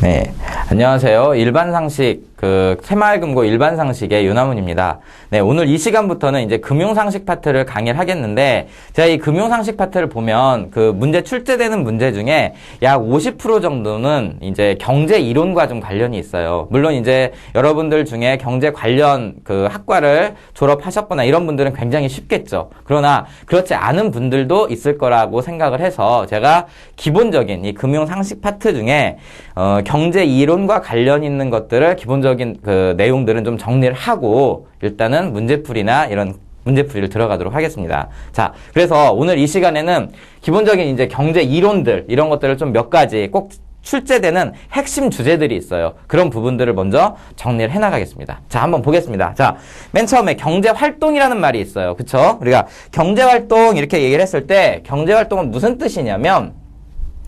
네, 안녕하세요. 일반상식, 새마을금고 일반상식의 윤하문입니다. 네, 오늘 이 시간부터는 이제 금융상식 파트를 강의를 하겠는데, 제가 이 금융상식 파트를 보면 문제 출제되는 문제 중에 약 50% 정도는 이제 경제 이론과 좀 관련이 있어요. 물론 이제 여러분들 중에 경제 관련 학과를 졸업하셨거나 이런 분들은 굉장히 쉽겠죠. 그러나 그렇지 않은 분들도 있을 거라고 생각을 해서 제가 기본적인 이 금융상식 파트 중에 경제 이론과 관련 있는 것들을 기본적인 내용들은 좀 정리를 하고 일단은 문제풀이나 이런 문제풀이를 들어가도록 하겠습니다. 자, 그래서 오늘 이 시간에는 기본적인 이제 경제 이론들 이런 것들을 좀 몇 가지 꼭 출제되는 핵심 주제들이 있어요. 그런 부분들을 먼저 정리를 해나가겠습니다. 자, 한번 보겠습니다. 자, 맨 처음에 경제활동이라는 말이 있어요. 그쵸? 우리가 경제활동 이렇게 얘기를 했을 때 경제활동은 무슨 뜻이냐면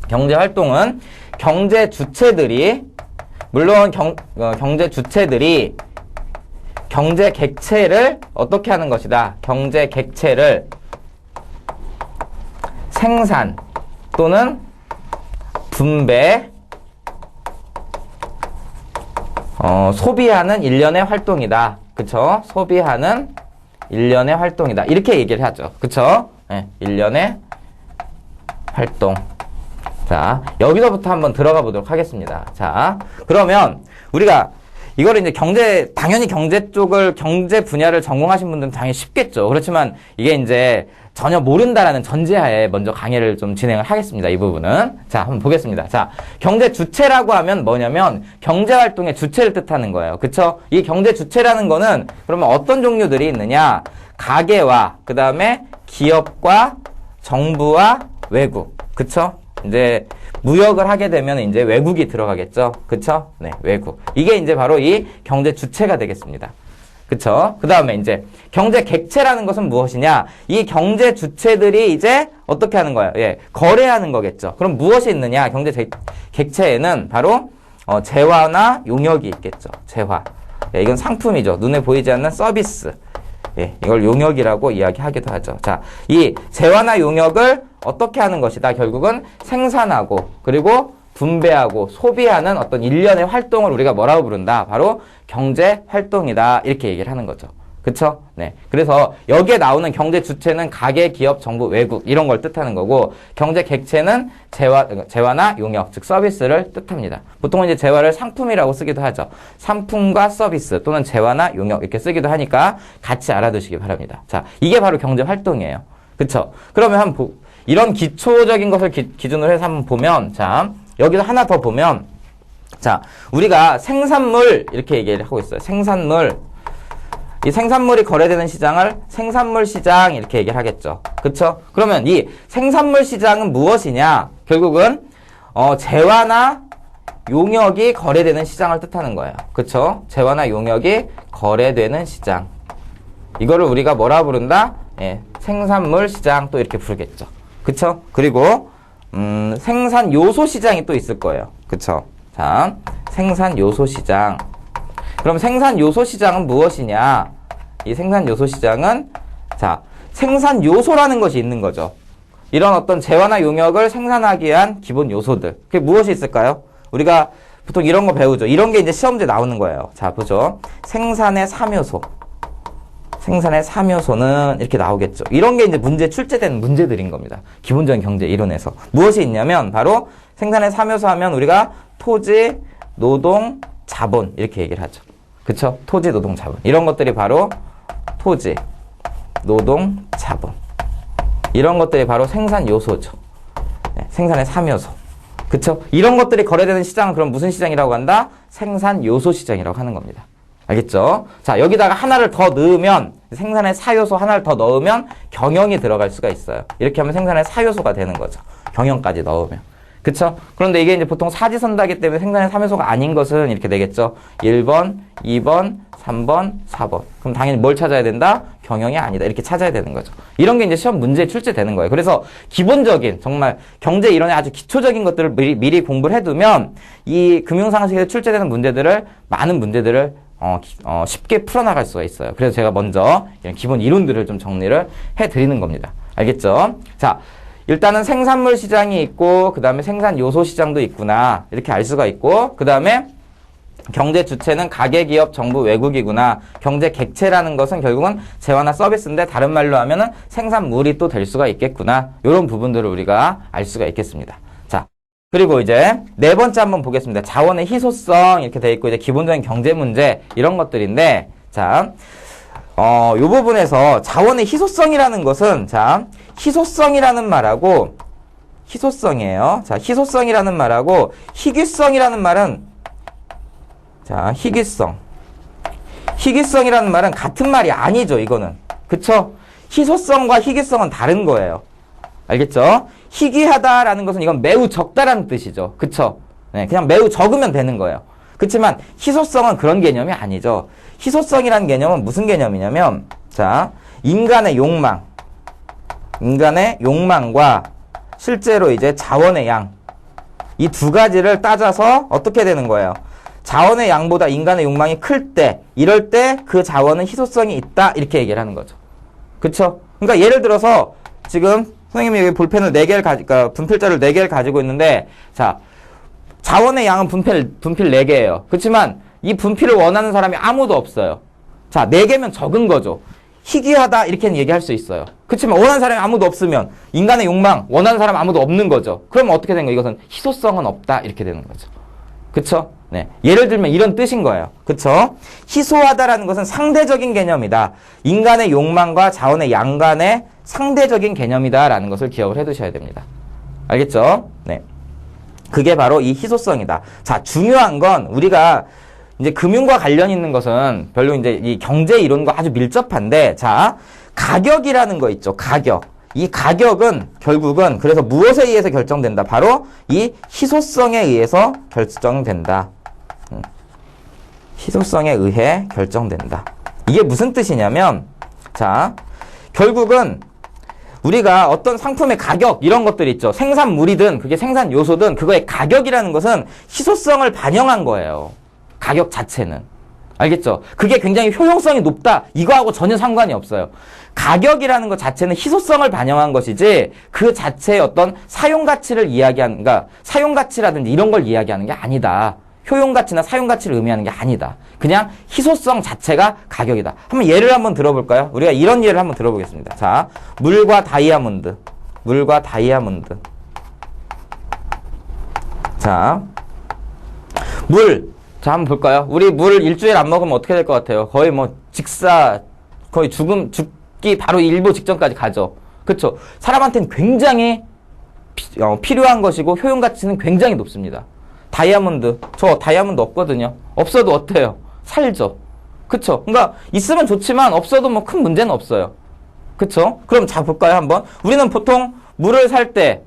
경제활동은 경제 주체들이 물론 경제 주체들이 경제 객체를 어떻게 하는 것이다. 경제 객체를 생산 또는 분배, 소비하는 일련의 활동이다. 그쵸? 소비하는 일련의 활동이다. 이렇게 얘기를 하죠. 그쵸? 네, 일련의 활동. 자, 여기서부터 한번 들어가 보도록 하겠습니다. 자, 그러면 우리가 이거를 이제 당연히 경제 쪽을, 경제 분야를 전공하신 분들은 당연히 쉽겠죠. 그렇지만 이게 이제 전혀 모른다라는 전제하에 먼저 강의를 좀 진행을 하겠습니다. 이 부분은. 자, 한번 보겠습니다. 자, 경제 주체라고 하면 뭐냐면 경제 활동의 주체를 뜻하는 거예요. 그쵸? 이 경제 주체라는 거는 그러면 어떤 종류들이 있느냐? 가계와, 그 다음에 기업과 정부와 외국. 그쵸? 이제 무역을 하게 되면 이제 외국이 들어가겠죠. 그쵸? 네, 외국. 이게 이제 바로 이 경제 주체가 되겠습니다. 그쵸? 그 다음에 이제 경제 객체라는 것은 무엇이냐? 이 경제 주체들이 이제 어떻게 하는 거예요? 예, 거래하는 거겠죠. 그럼 무엇이 있느냐? 경제 객체에는 바로 재화나 용역이 있겠죠. 재화. 예, 이건 상품이죠. 눈에 보이지 않는 서비스. 예, 이걸 용역이라고 이야기하기도 하죠. 자, 이 재화나 용역을 어떻게 하는 것이다? 결국은 생산하고 그리고 분배하고 소비하는 어떤 일련의 활동을 우리가 뭐라고 부른다? 바로 경제 활동이다. 이렇게 얘기를 하는 거죠. 그쵸? 네. 그래서 여기에 나오는 경제 주체는 가계, 기업, 정부, 외국 이런 걸 뜻하는 거고 경제 객체는 재화나 용역, 즉 서비스를 뜻합니다. 보통은 이제 재화를 상품이라고 쓰기도 하죠. 상품과 서비스 또는 재화나 용역 이렇게 쓰기도 하니까 같이 알아두시기 바랍니다. 자, 이게 바로 경제 활동이에요. 그쵸? 그러면 이런 기초적인 것을 기준으로 해서 한번 보면 자, 여기서 하나 더 보면 자, 우리가 생산물 이렇게 얘기를 하고 있어요. 생산물. 이 생산물이 거래되는 시장을 생산물 시장 이렇게 얘기를 하겠죠. 그쵸? 그러면 이 생산물 시장은 무엇이냐? 결국은 재화나 용역이 거래되는 시장을 뜻하는 거예요. 그쵸? 재화나 용역이 거래되는 시장. 이거를 우리가 뭐라 부른다? 예, 생산물 시장 또 이렇게 부르겠죠. 그쵸? 그리고 생산 요소 시장이 또 있을 거예요. 그쵸? 자, 생산 요소 시장. 그럼 생산 요소 시장은 무엇이냐? 이 생산 요소 시장은 자, 생산 요소라는 것이 있는 거죠. 이런 어떤 재화나 용역을 생산하기 위한 기본 요소들. 그게 무엇이 있을까요? 우리가 보통 이런 거 배우죠. 이런 게 이제 시험지에 나오는 거예요. 자, 보죠. 생산의 3요소. 생산의 3요소는 이렇게 나오겠죠. 이런 게 이제 문제 출제되는 문제들인 겁니다. 기본적인 경제 이론에서. 무엇이 있냐면 바로 생산의 3요소 하면 우리가 토지, 노동, 자본 이렇게 얘기를 하죠. 그쵸? 토지, 노동, 자본. 이런 것들이 바로 토지, 노동, 자본. 이런 것들이 바로 생산 요소죠. 네, 생산의 3요소. 그쵸? 이런 것들이 거래되는 시장은 그럼 무슨 시장이라고 한다? 생산 요소 시장이라고 하는 겁니다. 알겠죠? 자, 여기다가 하나를 더 넣으면 생산의 4요소 하나를 더 넣으면 경영이 들어갈 수가 있어요. 이렇게 하면 생산의 4요소가 되는 거죠. 경영까지 넣으면. 그쵸? 그런데 이게 이제 보통 사지선다기 때문에 생산의 3요소가 아닌 것은 이렇게 되겠죠. 1번, 2번, 3번, 4번. 그럼 당연히 뭘 찾아야 된다? 경영이 아니다. 이렇게 찾아야 되는 거죠. 이런 게 이제 시험 문제에 출제되는 거예요. 그래서 기본적인 정말 경제 이론의 아주 기초적인 것들을 미리 공부를 해두면 이 금융상식에서 출제되는 문제들을 많은 문제들을 쉽게 풀어나갈 수가 있어요. 그래서 제가 먼저 이런 기본 이론들을 좀 정리를 해드리는 겁니다. 알겠죠? 자, 일단은 생산물 시장이 있고 그 다음에 생산 요소 시장도 있구나 이렇게 알 수가 있고 그 다음에 경제 주체는 가계 기업 정부 외국이구나. 경제 객체라는 것은 결국은 재화나 서비스인데 다른 말로 하면은 생산물이 또 될 수가 있겠구나. 이런 부분들을 우리가 알 수가 있겠습니다. 자, 그리고 이제 네 번째 한번 보겠습니다. 자원의 희소성 이렇게 돼 있고 이제 기본적인 경제 문제 이런 것들인데 자, 요 부분에서 자원의 희소성이라는 것은 자, 희소성이라는 말하고 희소성이에요. 자, 희소성이라는 말하고 희귀성이라는 말은 자, 희귀성이라는 말은 같은 말이 아니죠, 이거는. 그쵸? 희소성과 희귀성은 다른 거예요. 알겠죠? 희귀하다라는 것은 이건 매우 적다라는 뜻이죠. 그쵸? 네, 그냥 매우 적으면 되는 거예요. 그렇지만 희소성은 그런 개념이 아니죠. 희소성이라는 개념은 무슨 개념이냐면, 자, 인간의 욕망과 실제로 이제 자원의 양, 이 두 가지를 따져서 어떻게 되는 거예요? 자원의 양보다 인간의 욕망이 클 때, 이럴 때 그 자원은 희소성이 있다. 이렇게 얘기를 하는 거죠. 그쵸? 그러니까 예를 들어서 지금 선생님이 여기 볼펜을 4개를 그러니까 분필자를 4개를 가지고 있는데, 자, 자원의 양은 분필 4개예요. 그렇지만 이 분필을 원하는 사람이 아무도 없어요. 자, 4개면 적은 거죠. 희귀하다 이렇게는 얘기할 수 있어요. 그렇지만 원하는 사람이 아무도 없으면 인간의 욕망, 원하는 사람 아무도 없는 거죠. 그러면 어떻게 되는 거예요? 이것은 희소성은 없다. 이렇게 되는 거죠. 그쵸? 네. 예를 들면 이런 뜻인 거예요. 그쵸? 희소하다라는 것은 상대적인 개념이다. 인간의 욕망과 자원의 양 간의 상대적인 개념이다라는 것을 기억을 해 두셔야 됩니다. 알겠죠? 네. 그게 바로 이 희소성이다. 자, 중요한 건 우리가 이제 금융과 관련 있는 것은 별로 이제 이 경제 이론과 아주 밀접한데, 자, 가격이라는 거 있죠. 가격. 이 가격은 결국은 그래서 무엇에 의해서 결정된다? 바로 이 희소성에 의해서 결정된다. 희소성에 의해 결정된다. 이게 무슨 뜻이냐면, 자, 결국은 우리가 어떤 상품의 가격 이런 것들 있죠. 생산물이든 그게 생산 요소든 그거의 가격이라는 것은 희소성을 반영한 거예요. 가격 자체는. 알겠죠? 그게 굉장히 효용성이 높다. 이거하고 전혀 상관이 없어요. 가격이라는 것 자체는 희소성을 반영한 것이지 그 자체의 어떤 사용가치를 이야기하는, 그러니까 사용가치라든지 이런 걸 이야기하는 게 아니다. 효용가치나 사용가치를 의미하는 게 아니다. 그냥 희소성 자체가 가격이다. 한번 예를 한번 들어볼까요? 우리가 이런 예를 한번 들어보겠습니다. 자, 물과 다이아몬드. 자, 물. 자, 한번 볼까요? 우리 물 일주일 안 먹으면 어떻게 될 것 같아요? 거의 뭐 거의 죽기 바로 일보 직전까지 가죠. 그쵸? 사람한테는 굉장히 필요한 것이고 효용가치는 굉장히 높습니다. 다이아몬드. 저 다이아몬드 없거든요. 없어도 어때요? 살죠. 그쵸? 그러니까 있으면 좋지만 없어도 뭐 큰 문제는 없어요. 그쵸? 그럼 자 볼까요 한번? 우리는 보통 물을 살 때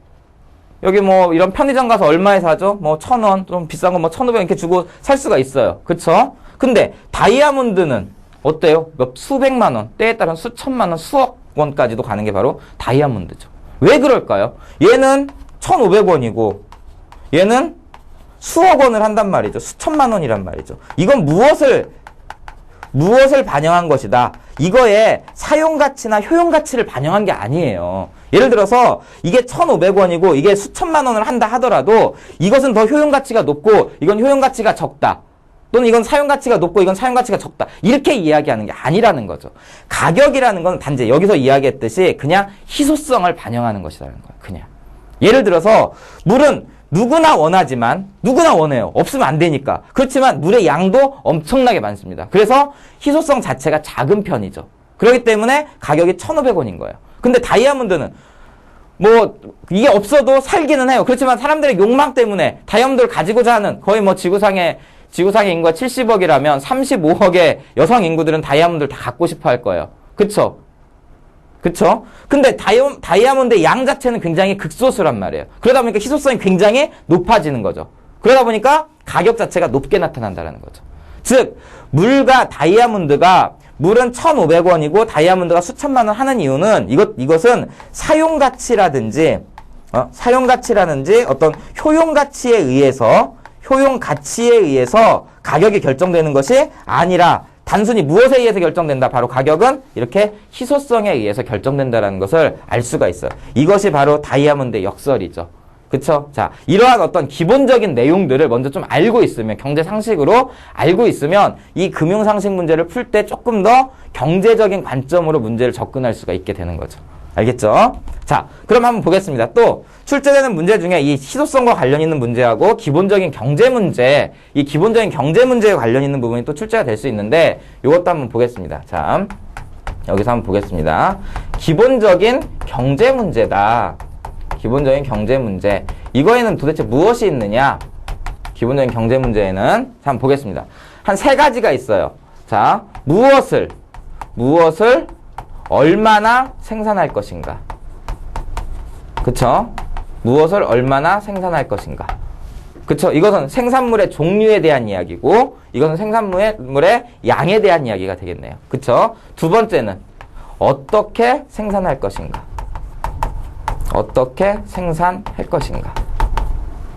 여기 뭐 이런 편의점 가서 얼마에 사죠? 뭐 1,000원, 좀 비싼 거 뭐 1,500원 이렇게 주고 살 수가 있어요. 그쵸? 근데 다이아몬드는 어때요? 수백만 원, 때에 따른 수천만 원, 수억 원까지도 가는 게 바로 다이아몬드죠. 왜 그럴까요? 얘는 1,500원이고 얘는 수억 원을 한단 말이죠. 수천만 원이란 말이죠. 이건 무엇을 반영한 것이다. 이거의 사용가치나 효용가치를 반영한 게 아니에요. 예를 들어서 이게 1,500원이고 이게 수천만 원을 한다 하더라도 이것은 더 효용가치가 높고 이건 효용가치가 적다. 또는 이건 사용가치가 높고 이건 사용가치가 적다. 이렇게 이야기하는 게 아니라는 거죠. 가격이라는 건 단지 여기서 이야기했듯이 그냥 희소성을 반영하는 것이라는 거예요. 그냥. 예를 들어서 물은 누구나 원하지만 누구나 원해요. 없으면 안 되니까. 그렇지만 물의 양도 엄청나게 많습니다. 그래서 희소성 자체가 작은 편이죠. 그렇기 때문에 가격이 1,500원인 거예요. 근데 다이아몬드는 뭐 이게 없어도 살기는 해요. 그렇지만 사람들의 욕망 때문에 다이아몬드를 가지고자 하는 거의 뭐 지구상의 인구가 70억이라면 35억의 여성 인구들은 다이아몬드를 다 갖고 싶어 할 거예요. 그쵸? 근데 다이아몬드의 양 자체는 굉장히 극소수란 말이에요. 그러다 보니까 희소성이 굉장히 높아지는 거죠. 그러다 보니까 가격 자체가 높게 나타난다는 거죠. 즉, 물과 다이아몬드가 물은 1,500원이고 다이아몬드가 수천만 원 하는 이유는 이것은 사용가치라든지 어떤 효용가치에 의해서 가격이 결정되는 것이 아니라 단순히 무엇에 의해서 결정된다? 바로 가격은 이렇게 희소성에 의해서 결정된다라는 것을 알 수가 있어요. 이것이 바로 다이아몬드의 역설이죠. 그쵸? 자, 이러한 어떤 기본적인 내용들을 먼저 좀 알고 있으면, 경제 상식으로 알고 있으면 이 금융 상식 문제를 풀 때 조금 더 경제적인 관점으로 문제를 접근할 수가 있게 되는 거죠. 알겠죠? 자, 그럼 한번 보겠습니다. 또 출제되는 문제 중에 이 희소성과 관련 있는 문제하고 기본적인 경제 문제, 이 기본적인 경제 문제에 관련 있는 부분이 또 출제가 될 수 있는데 이것도 한번 보겠습니다. 자, 여기서 한번 보겠습니다. 기본적인 경제 문제다. 기본적인 경제 문제. 이거에는 도대체 무엇이 있느냐? 기본적인 경제 문제에는 한번 보겠습니다. 한 세 가지가 있어요. 자, 무엇을 얼마나 생산할 것인가. 그쵸? 무엇을 얼마나 생산할 것인가. 그쵸? 이것은 생산물의 종류에 대한 이야기고, 이것은 생산물의 양에 대한 이야기가 되겠네요. 그쵸? 두 번째는 어떻게 생산할 것인가. 어떻게 생산할 것인가.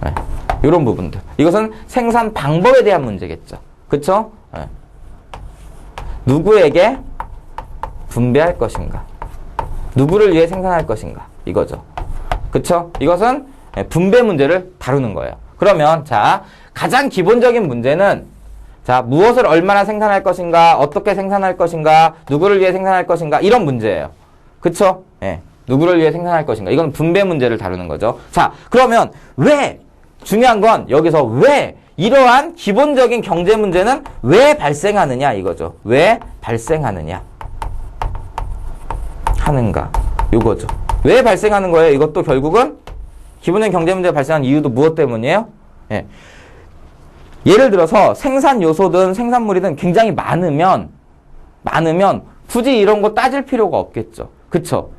네. 이런 부분들. 이것은 생산 방법에 대한 문제겠죠. 그쵸? 네. 누구에게 분배할 것인가. 누구를 위해 생산할 것인가. 이거죠. 그쵸? 이것은 분배 문제를 다루는 거예요. 그러면 자, 가장 기본적인 문제는 자, 무엇을 얼마나 생산할 것인가, 어떻게 생산할 것인가, 누구를 위해 생산할 것인가, 이런 문제예요. 그쵸? 예. 누구를 위해 생산할 것인가. 이건 분배 문제를 다루는 거죠. 자, 그러면 왜, 중요한 건 여기서 왜 이러한 기본적인 경제 문제는 왜 발생하느냐 이거죠. 왜 발생하느냐 하는가. 요거죠. 왜 발생하는 거예요? 이것도 결국은 기본적인 경제 문제가 발생한 이유도 무엇 때문이에요? 예. 예를 들어서 생산 요소든 생산물이든 굉장히 많으면 굳이 이런 거 따질 필요가 없겠죠. 그쵸?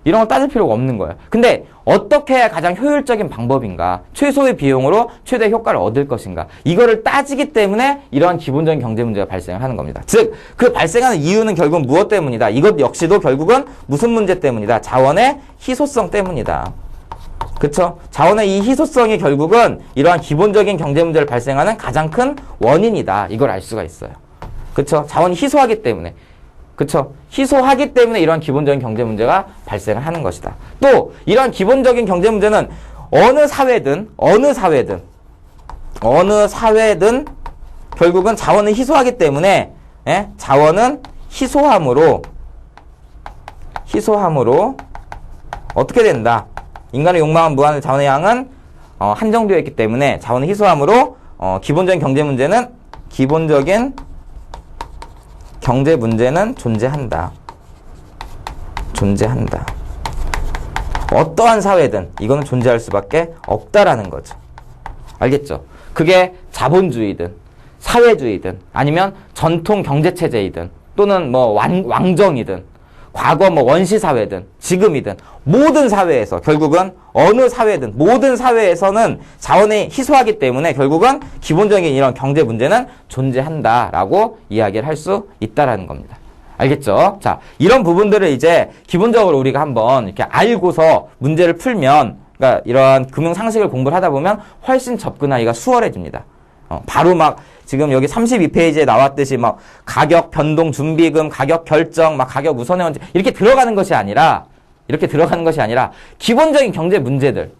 이런 거 따질 필요가 없는 거예요. 근데 어떻게 해야 가장 효율적인 방법인가? 최소의 비용으로 최대 효과를 얻을 것인가? 이거를 따지기 때문에 이러한 기본적인 경제 문제가 발생을 하는 겁니다. 즉, 그 발생하는 이유는 결국 무엇 때문이다? 이것 역시도 결국은 무슨 문제 때문이다? 자원의 희소성 때문이다. 그쵸? 자원의 이 희소성이 결국은 이러한 기본적인 경제 문제를 발생하는 가장 큰 원인이다. 이걸 알 수가 있어요. 그쵸? 자원이 희소하기 때문에. 그쵸? 희소하기 때문에 이러한 기본적인 경제 문제가 발생을 하는 것이다. 또 이러한 기본적인 경제 문제는 어느 사회든 결국은 자원을 희소하기 때문에 자원은 희소함으로 어떻게 된다? 인간의 욕망은 무한한 자원의 양은 한정되어 있기 때문에 자원의 희소함으로 기본적인 경제 문제는 존재한다. 어떠한 사회든 이거는 존재할 수밖에 없다라는 거죠. 알겠죠? 그게 자본주의든 사회주의든 아니면 전통 경제체제이든 또는 뭐 왕정이든 과거 뭐 원시사회든 지금이든 모든 사회에서 결국은 어느 사회든 모든 사회에서는 자원이 희소하기 때문에 결국은 기본적인 이런 경제 문제는 존재한다라고 이야기를 할 수 있다라는 겁니다. 알겠죠? 자, 이런 부분들을 이제 기본적으로 우리가 한번 이렇게 알고서 문제를 풀면, 그러니까 이러한 금융 상식을 공부를 하다 보면 훨씬 접근하기가 수월해집니다. 바로 막 지금 여기 32페이지에 나왔듯이 막 가격 변동 준비금, 가격 결정, 막 가격 우선회원제 이렇게 들어가는 것이 아니라 기본적인 경제 문제들,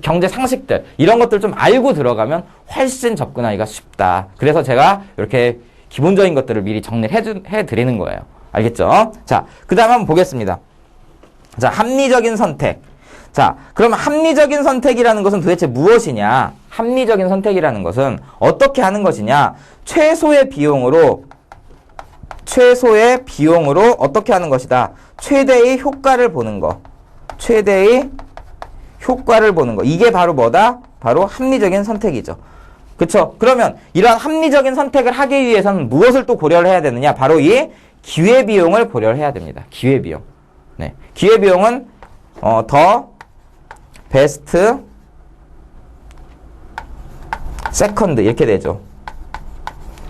경제 상식들 이런 것들 좀 알고 들어가면 훨씬 접근하기가 쉽다. 그래서 제가 이렇게 기본적인 것들을 미리 정리를 해드리는 거예요. 알겠죠? 자, 그 다음 한번 보겠습니다. 자, 합리적인 선택. 자, 그럼 합리적인 선택이라는 것은 도대체 무엇이냐? 합리적인 선택이라는 것은 어떻게 하는 것이냐? 최소의 비용으로 어떻게 하는 것이다? 최대의 효과를 보는 거. 이게 바로 뭐다? 바로 합리적인 선택이죠. 그쵸? 그러면 이러한 합리적인 선택을 하기 위해서는 무엇을 또 고려를 해야 되느냐? 바로 이 기회비용을 고려를 해야 됩니다. 기회비용. 네. 기회비용은 더 베스트 세컨드 이렇게 되죠.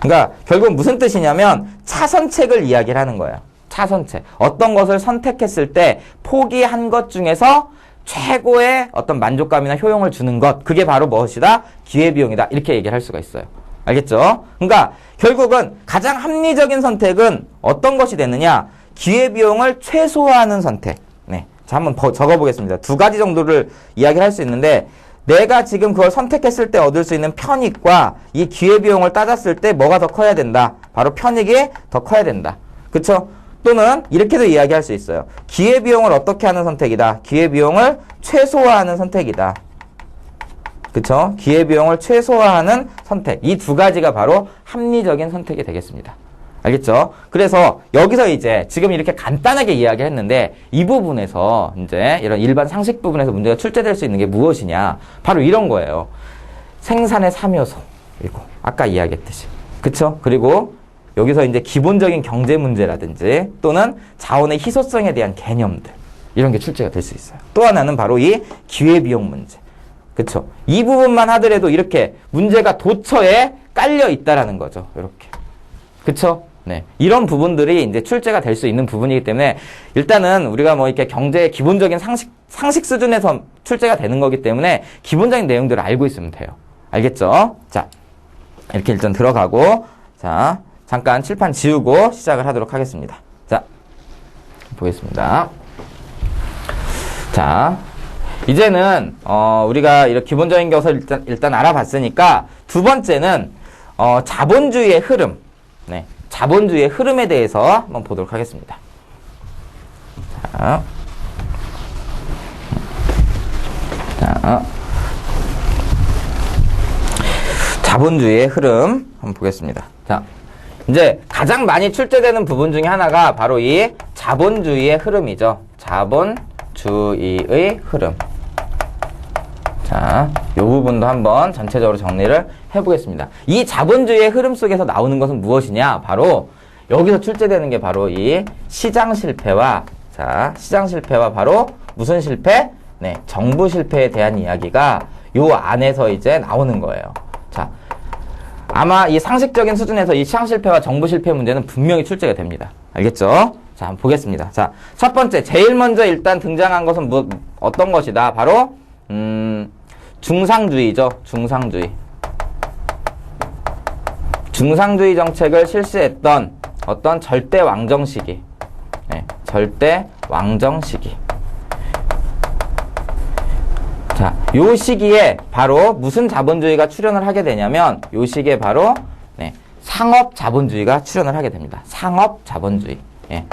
그러니까 결국 무슨 뜻이냐면 차선책을 이야기를 하는 거예요. 차선책. 어떤 것을 선택했을 때 포기한 것 중에서 최고의 어떤 만족감이나 효용을 주는 것. 그게 바로 무엇이다? 기회비용이다. 이렇게 얘기를 할 수가 있어요. 알겠죠? 그러니까 결국은 가장 합리적인 선택은 어떤 것이 되느냐? 기회비용을 최소화하는 선택. 네. 자, 한번 적어보겠습니다. 두 가지 정도를 이야기할 수 있는데 내가 지금 그걸 선택했을 때 얻을 수 있는 편익과 이 기회비용을 따졌을 때 뭐가 더 커야 된다? 바로 편익이 더 커야 된다. 그쵸? 또는 이렇게도 이야기할 수 있어요. 기회비용을 어떻게 하는 선택이다? 기회비용을 최소화하는 선택이다. 그쵸? 기회비용을 최소화하는 선택. 이 두 가지가 바로 합리적인 선택이 되겠습니다. 알겠죠? 그래서 여기서 이제 지금 이렇게 간단하게 이야기했는데 이 부분에서 이제 이런 일반 상식 부분에서 문제가 출제될 수 있는 게 무엇이냐? 바로 이런 거예요. 생산의 3요소. 그리고 아까 이야기했듯이. 그쵸? 그리고 여기서 이제 기본적인 경제 문제라든지 또는 자원의 희소성에 대한 개념들. 이런 게 출제가 될 수 있어요. 또 하나는 바로 이 기회비용 문제. 그쵸? 이 부분만 하더라도 이렇게 문제가 도처에 깔려 있다라는 거죠. 이렇게. 그쵸? 네. 이런 부분들이 이제 출제가 될 수 있는 부분이기 때문에 일단은 우리가 뭐 이렇게 경제의 기본적인 상식 수준에서 출제가 되는 거기 때문에 기본적인 내용들을 알고 있으면 돼요. 알겠죠? 자, 이렇게 일단 들어가고, 자, 잠깐 칠판 지우고 시작을 하도록 하겠습니다. 자, 보겠습니다. 자, 이제는 우리가 이런 기본적인 것을 일단 알아봤으니까 두 번째는 자본주의의 흐름, 네, 자본주의의 흐름에 대해서 한번 보도록 하겠습니다. 자, 자본주의의 흐름 한번 보겠습니다. 자, 이제 가장 많이 출제되는 부분 중에 하나가 바로 이 자본주의의 흐름이죠. 자본주의의 흐름. 자, 이 부분도 한번 전체적으로 정리를 해보겠습니다. 이 자본주의의 흐름 속에서 나오는 것은 무엇이냐? 바로 여기서 출제되는 게 바로 이 시장 실패와, 자, 시장 실패와 바로 무슨 실패? 네, 정부 실패에 대한 이야기가 요 안에서 이제 나오는 거예요. 자, 아마 이 상식적인 수준에서 이 시장 실패와 정부 실패 문제는 분명히 출제가 됩니다. 알겠죠? 자, 한번 보겠습니다. 자, 첫 번째, 제일 먼저 일단 등장한 것은 어떤 것이다? 바로 중상주의죠. 중상주의. 중상주의 정책을 실시했던 어떤 절대 왕정 시기. 네, 절대 왕정 시기. 자, 요 시기에 바로 무슨 자본주의가 출현을 하게 되냐면 요 시기에 바로 네, 상업 자본주의가 출현을 하게 됩니다. 상업 자본주의. 예.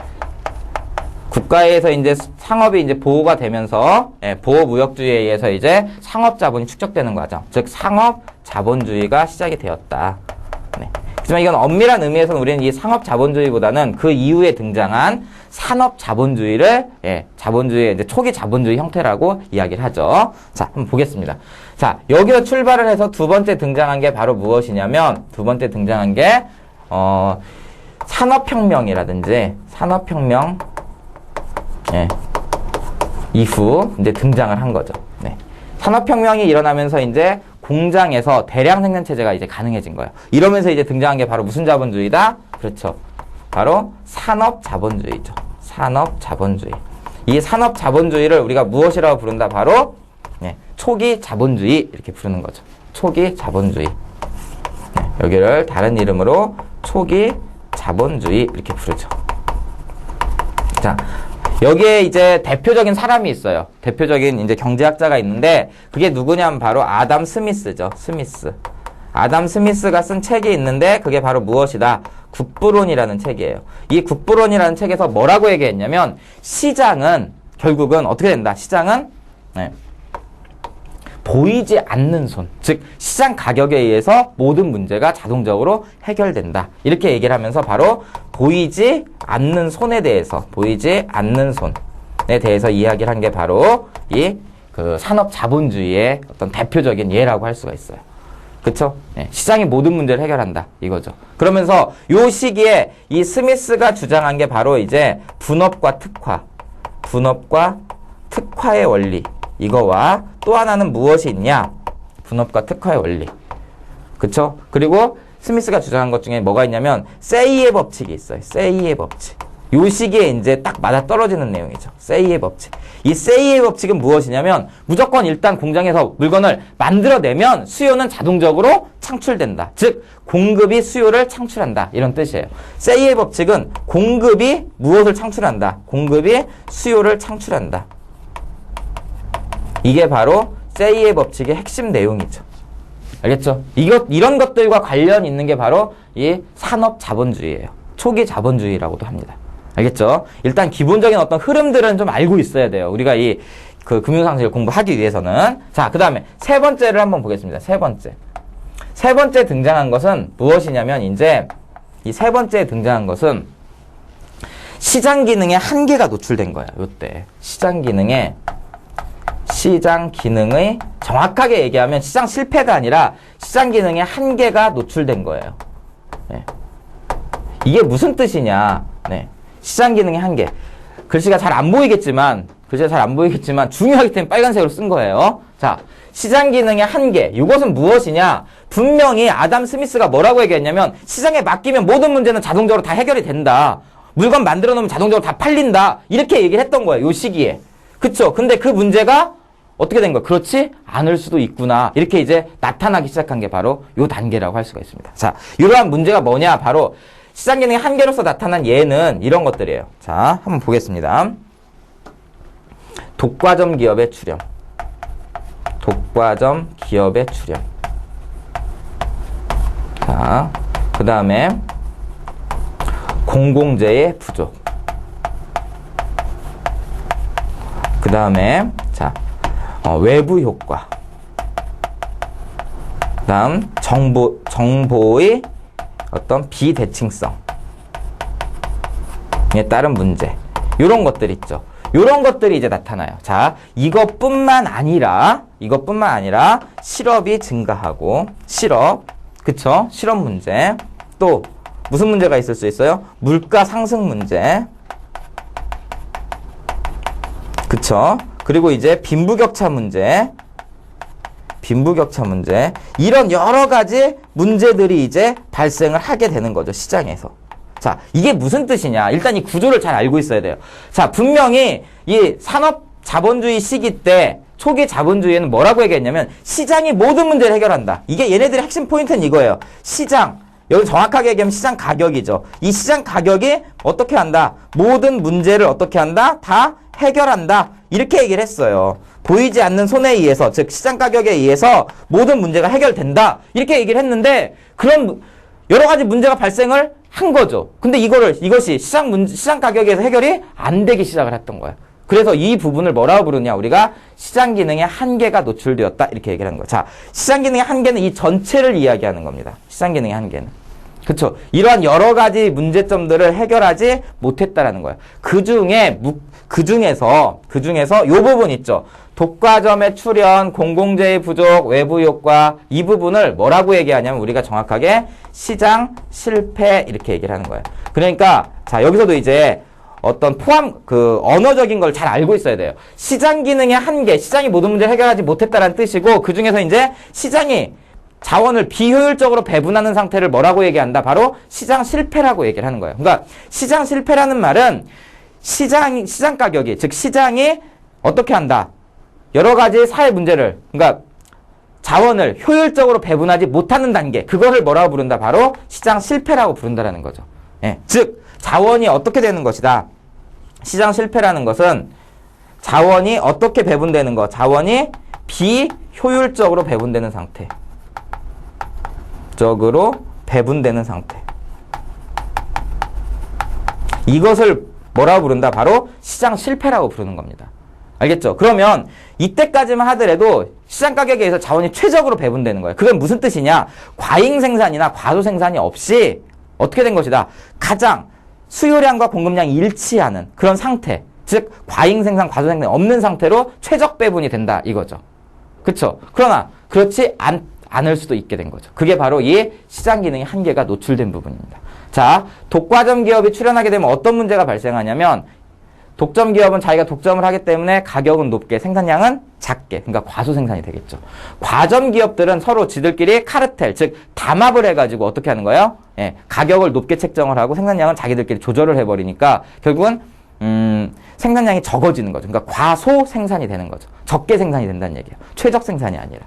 국가에서 이제 상업이 이제 보호가 되면서 예, 보호무역주의에 의해서 이제 상업 자본이 축적되는 과정, 즉 상업 자본주의가 시작이 되었다. 네. 하지만 이건 엄밀한 의미에서는 우리는 이 상업 자본주의보다는 그 이후에 등장한 산업 자본주의를 예, 자본주의의 이제 초기 자본주의 형태라고 이야기를 하죠. 자, 한번 보겠습니다. 자, 여기서 출발을 해서 두 번째 등장한 게 바로 무엇이냐면 두 번째 등장한 게 산업혁명이라든지 산업혁명 예, 이후 이제 등장을 한 거죠. 네. 산업혁명이 일어나면서 이제 공장에서 대량 생산 체제가 이제 가능해진 거예요. 이러면서 이제 등장한 게 바로 무슨 자본주의다? 그렇죠. 바로 산업 자본주의죠. 산업 자본주의. 이 산업 자본주의를 우리가 무엇이라고 부른다? 바로 네, 초기 자본주의 이렇게 부르는 거죠. 초기 자본주의. 네, 여기를 다른 이름으로 초기 자본주의 이렇게 부르죠. 자, 여기에 이제 대표적인 사람이 있어요. 대표적인 이제 경제학자가 있는데 그게 누구냐면 바로 아담 스미스죠. 스미스. 아담 스미스가 쓴 책이 있는데 그게 바로 무엇이다? 국부론이라는 책이에요. 이 국부론이라는 책에서 뭐라고 얘기했냐면 시장은 결국은 어떻게 된다? 시장은 네, 보이지 않는 손, 즉 시장 가격에 의해서 모든 문제가 자동적으로 해결된다. 이렇게 얘기를 하면서 바로 보이지 않는 손에 대해서, 보이지 않는 손에 대해서 이야기를 한 게 바로 이 그 산업 자본주의의 어떤 대표적인 예라고 할 수가 있어요. 그쵸? 네, 시장이 모든 문제를 해결한다. 이거죠. 그러면서 요 시기에 이 스미스가 주장한 게 바로 이제 분업과 특화, 분업과 특화의 원리. 이거와 또 하나는 무엇이 있냐? 분업과 특화의 원리. 그쵸? 그리고 스미스가 주장한 것 중에 뭐가 있냐면 세이의 법칙이 있어요. 세이의 법칙. 요 시기에 이제 딱 맞아 떨어지는 내용이죠. 세이의 법칙. 이 세이의 법칙은 무엇이냐면 무조건 일단 공장에서 물건을 만들어내면 수요는 자동적으로 창출된다. 즉 공급이 수요를 창출한다. 이런 뜻이에요. 세이의 법칙은 공급이 무엇을 창출한다. 공급이 수요를 창출한다. 이게 바로 세이의 법칙의 핵심 내용이죠. 알겠죠? 이런 것들과 관련 있는 게 바로 이 산업 자본주의예요. 초기 자본주의라고도 합니다. 알겠죠? 일단 기본적인 어떤 흐름들은 좀 알고 있어야 돼요. 우리가 그 금융상식을 공부하기 위해서는. 자, 그 다음에 세 번째를 한번 보겠습니다. 세 번째. 세 번째 등장한 것은 무엇이냐면, 이제 이 세 번째 등장한 것은 시장 기능의 한계가 노출된 거야. 요때. 시장 기능의 정확하게 얘기하면 시장 실패가 아니라 시장 기능의 한계가 노출된 거예요. 네. 이게 무슨 뜻이냐. 네. 시장 기능의 한계. 글씨가 잘 안 보이겠지만 중요하기 때문에 빨간색으로 쓴 거예요. 자, 시장 기능의 한계. 이것은 무엇이냐? 분명히 아담 스미스가 뭐라고 얘기했냐면 시장에 맡기면 모든 문제는 자동적으로 다 해결이 된다. 물건 만들어 놓으면 자동적으로 다 팔린다. 이렇게 얘기를 했던 거예요. 요 시기에. 그쵸? 근데 그 문제가 어떻게 된 거야? 그렇지 않을 수도 있구나. 이렇게 이제 나타나기 시작한 게 바로 요 단계라고 할 수가 있습니다. 자, 이러한 문제가 뭐냐? 바로 시장 기능의 한계로서 나타난 예는 이런 것들이에요. 자, 한번 보겠습니다. 독과점 기업의 출현. 독과점 기업의 출현. 자, 그 다음에 공공재의 부족. 그 다음에 자, 외부 효과. 그 다음 정보의 어떤 비대칭성에 따른 문제. 요런 것들 있죠. 요런 것들이 이제 나타나요. 자, 이것뿐만 아니라 실업이 증가하고, 그쵸? 실업 문제. 또 무슨 문제가 있을 수 있어요? 물가 상승 문제. 그쵸? 그리고 이제 빈부격차 문제. 이런 여러 가지 문제들이 이제 발생을 하게 되는 거죠. 시장에서. 자, 이게 무슨 뜻이냐? 일단 이 구조를 잘 알고 있어야 돼요. 자, 분명히 이 산업 자본주의 시기 때 초기 자본주의에는 뭐라고 얘기했냐면 시장이 모든 문제를 해결한다. 이게 얘네들의 핵심 포인트는 이거예요. 시장. 여기 정확하게 얘기하면 시장 가격이죠. 이 시장 가격이 어떻게 한다? 모든 문제를 어떻게 한다? 다 해결한다. 이렇게 얘기를 했어요. 보이지 않는 손에 의해서, 즉 시장 가격에 의해서 모든 문제가 해결된다. 이렇게 얘기를 했는데 그런 여러 가지 문제가 발생을 한 거죠. 근데 이것이 시장 가격에서 해결이 안 되기 시작을 했던 거예요. 그래서 이 부분을 뭐라고 부르냐? 우리가 시장 기능의 한계가 노출되었다. 이렇게 얘기를 하는 거예요. 자, 시장 기능의 한계는 이 전체를 이야기하는 겁니다. 시장 기능의 한계는. 그쵸? 이러한 여러 가지 문제점들을 해결하지 못했다라는 거예요. 그 중에서 요 부분 있죠. 독과점의 출현, 공공재의 부족, 외부 효과, 이 부분을 뭐라고 얘기하냐면 우리가 정확하게 시장 실패 이렇게 얘기를 하는 거예요. 그러니까 자, 여기서도 이제 어떤 언어적인 걸 잘 알고 있어야 돼요. 시장 기능의 한계, 시장이 모든 문제를 해결하지 못했다라는 뜻이고, 그 중에서 이제 시장이 자원을 비효율적으로 배분하는 상태를 뭐라고 얘기한다? 바로 시장 실패라고 얘기를 하는 거예요. 그러니까 시장 실패라는 말은 시장 가격이, 즉 시장이 어떻게 한다? 여러 가지 사회 문제를, 그러니까 자원을 효율적으로 배분하지 못하는 단계, 그거를 뭐라고 부른다? 바로 시장 실패라고 부른다라는 거죠. 예, 즉 자원이 어떻게 되는 것이다. 시장 실패라는 것은 자원이 어떻게 배분되는 것, 자원이 비효율적으로 배분되는 상태. 이것을 뭐라고 부른다? 바로 시장 실패라고 부르는 겁니다. 알겠죠? 그러면 이때까지만 하더라도 시장 가격에 의해서 자원이 최적으로 배분되는 거예요. 그건 무슨 뜻이냐? 과잉 생산이나 과소 생산이 없이 어떻게 된 것이다? 가장 수요량과 공급량이 일치하는 그런 상태. 즉 과잉 생산, 과소 생산이 없는 상태로 최적 배분이 된다 이거죠. 그렇죠? 그러나 그렇지 않을 수도 있게 된 거죠. 그게 바로 이 시장 기능의 한계가 노출된 부분입니다. 자, 독과점 기업이 출현하게 되면 어떤 문제가 발생하냐면 독점 기업은 자기가 독점을 하기 때문에 가격은 높게, 생산량은 작게. 그러니까 과소 생산이 되겠죠. 과점 기업들은 서로 지들끼리 카르텔, 즉 담합을 해가지고 어떻게 하는 거예요? 예, 가격을 높게 책정을 하고 생산량은 자기들끼리 조절을 해버리니까 결국은 생산량이 적어지는 거죠. 그러니까 과소 생산이 되는 거죠. 적게 생산이 된다는 얘기예요. 최적 생산이 아니라.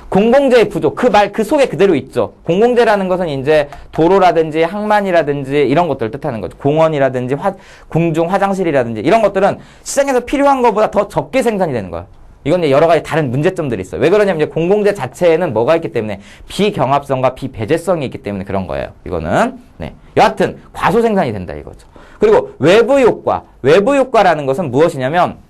공공재의 부족, 그 속에 그대로 있죠. 공공재라는 것은 이제 도로라든지 항만이라든지 이런 것들을 뜻하는 거죠. 공원이라든지 공중 화장실이라든지 이런 것들은 시장에서 필요한 것보다 더 적게 생산이 되는 거예요. 이건 이제 여러 가지 다른 문제점들이 있어요. 왜 그러냐면 이제 공공재 자체에는 뭐가 있기 때문에 비경합성과 비배제성이 있기 때문에 그런 거예요. 이거는. 네. 여하튼 과소 생산이 된다 이거죠. 그리고 외부 효과. 외부 효과라는 것은 무엇이냐면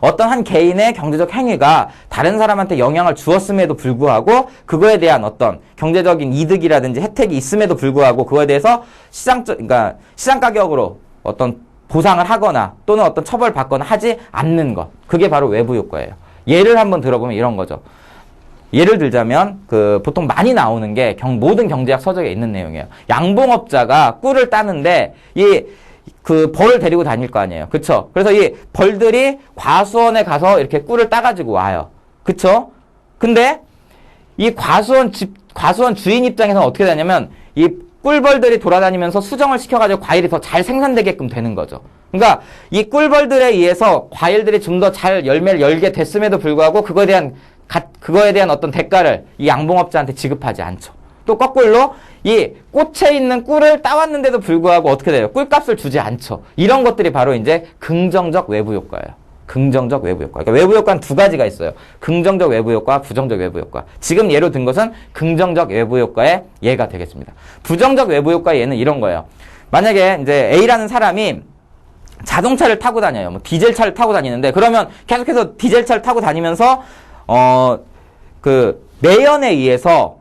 어떤 한 개인의 경제적 행위가 다른 사람한테 영향을 주었음에도 불구하고 그거에 대한 어떤 경제적인 이득이라든지 혜택이 있음에도 불구하고 그거에 대해서 그러니까 시장 가격으로 어떤 보상을 하거나 또는 어떤 처벌을 받거나 하지 않는 것. 그게 바로 외부 효과예요. 예를 한번 들어보면 이런 거죠. 예를 들자면 보통 많이 나오는 게 모든 경제학 서적에 있는 내용이에요. 양봉업자가 꿀을 따는데 벌을 데리고 다닐 거 아니에요. 그쵸? 그래서 이 벌들이 과수원에 가서 이렇게 꿀을 따가지고 와요. 그쵸? 근데 이 과수원 주인 입장에서는 어떻게 되냐면 이 꿀벌들이 돌아다니면서 수정을 시켜가지고 과일이 더 잘 생산되게끔 되는 거죠. 그러니까 이 꿀벌들에 의해서 과일들이 좀 더 잘 열매를 열게 됐음에도 불구하고 그거에 대한 어떤 대가를 이 양봉업자한테 지급하지 않죠. 또 거꾸로 이 꽃에 있는 꿀을 따왔는데도 불구하고 어떻게 돼요? 꿀값을 주지 않죠. 이런 것들이 바로 이제 긍정적 외부 효과예요. 긍정적 외부 효과. 그러니까 외부 효과는 두 가지가 있어요. 긍정적 외부 효과, 부정적 외부 효과. 지금 예로 든 것은 긍정적 외부 효과의 예가 되겠습니다. 부정적 외부 효과의 예는 이런 거예요. 만약에 이제 A라는 사람이 자동차를 타고 다녀요. 뭐 디젤차를 타고 다니는데 그러면 계속해서 디젤차를 타고 다니면서 매연에 의해서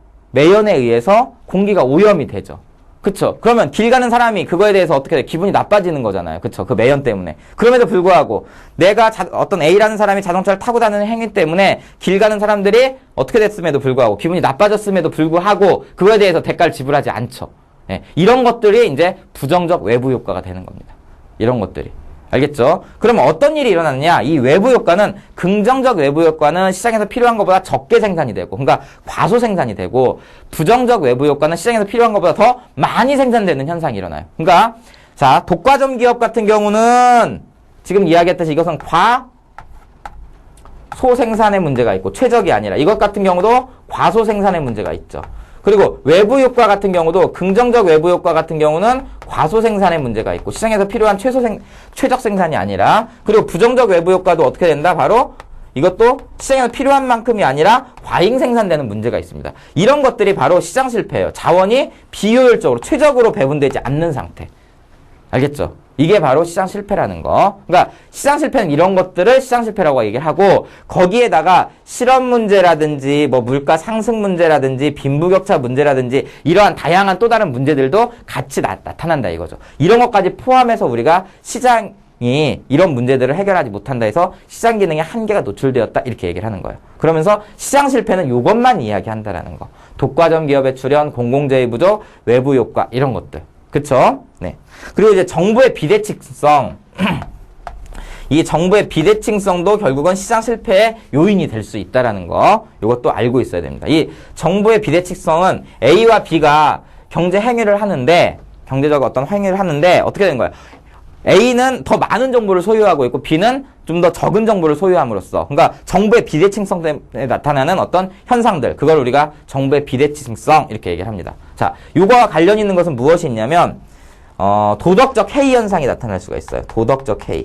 공기가 오염이 되죠. 그쵸? 그러면 길 가는 사람이 그거에 대해서 어떻게 돼? 기분이 나빠지는 거잖아요. 그쵸? 그 매연 때문에. 그럼에도 불구하고 내가 어떤 A라는 사람이 자동차를 타고 다니는 행위 때문에 길 가는 사람들이 어떻게 됐음에도 불구하고 기분이 나빠졌음에도 불구하고 그거에 대해서 대가를 지불하지 않죠. 예, 이런 것들이 이제 부정적 외부 효과가 되는 겁니다. 이런 것들이. 알겠죠? 그러면 어떤 일이 일어났느냐? 이 외부 효과는 긍정적 외부 효과는 시장에서 필요한 것보다 적게 생산이 되고 그러니까 과소 생산이 되고 부정적 외부 효과는 시장에서 필요한 것보다 더 많이 생산되는 현상이 일어나요. 그러니까 자, 독과점 기업 같은 경우는 지금 이야기했듯이 이것은 과소 생산의 문제가 있고 최적이 아니라 이것 같은 경우도 과소 생산의 문제가 있죠. 그리고 외부 효과 같은 경우도 긍정적 외부 효과 같은 경우는 과소 생산의 문제가 있고 시장에서 필요한 최적 생산이 아니라 그리고 부정적 외부 효과도 어떻게 된다? 바로 이것도 시장에서 필요한 만큼이 아니라 과잉 생산되는 문제가 있습니다. 이런 것들이 바로 시장 실패예요. 자원이 비효율적으로 최적으로 배분되지 않는 상태. 알겠죠? 이게 바로 시장 실패라는 거. 그러니까 시장 실패는 이런 것들을 시장 실패라고 얘기를 하고 거기에다가 실업 문제라든지 뭐 물가 상승 문제라든지 빈부격차 문제라든지 이러한 다양한 또 다른 문제들도 같이 나타난다 이거죠. 이런 것까지 포함해서 우리가 시장이 이런 문제들을 해결하지 못한다 해서 시장 기능의 한계가 노출되었다 이렇게 얘기를 하는 거예요. 그러면서 시장 실패는 이것만 이야기한다라는 거. 독과점 기업의 출현, 공공재의 부족, 외부 효과 이런 것들. 그쵸? 네. 그리고 이제 정부의 비대칭성. 이 정부의 비대칭성도 결국은 시장 실패의 요인이 될 수 있다라는 거. 이것도 알고 있어야 됩니다. 이 정부의 비대칭성은 A와 B가 경제 행위를 하는데, 경제적 어떤 행위를 하는데, 어떻게 된 거예요? A는 더 많은 정보를 소유하고 있고, B는 좀 더 적은 정보를 소유함으로써. 그러니까 정부의 비대칭성 때문에 나타나는 어떤 현상들. 그걸 우리가 정부의 비대칭성 이렇게 얘기를 합니다. 자, 이거와 관련 있는 것은 무엇이 있냐면, 도덕적 해이 현상이 나타날 수가 있어요. 도덕적 해이.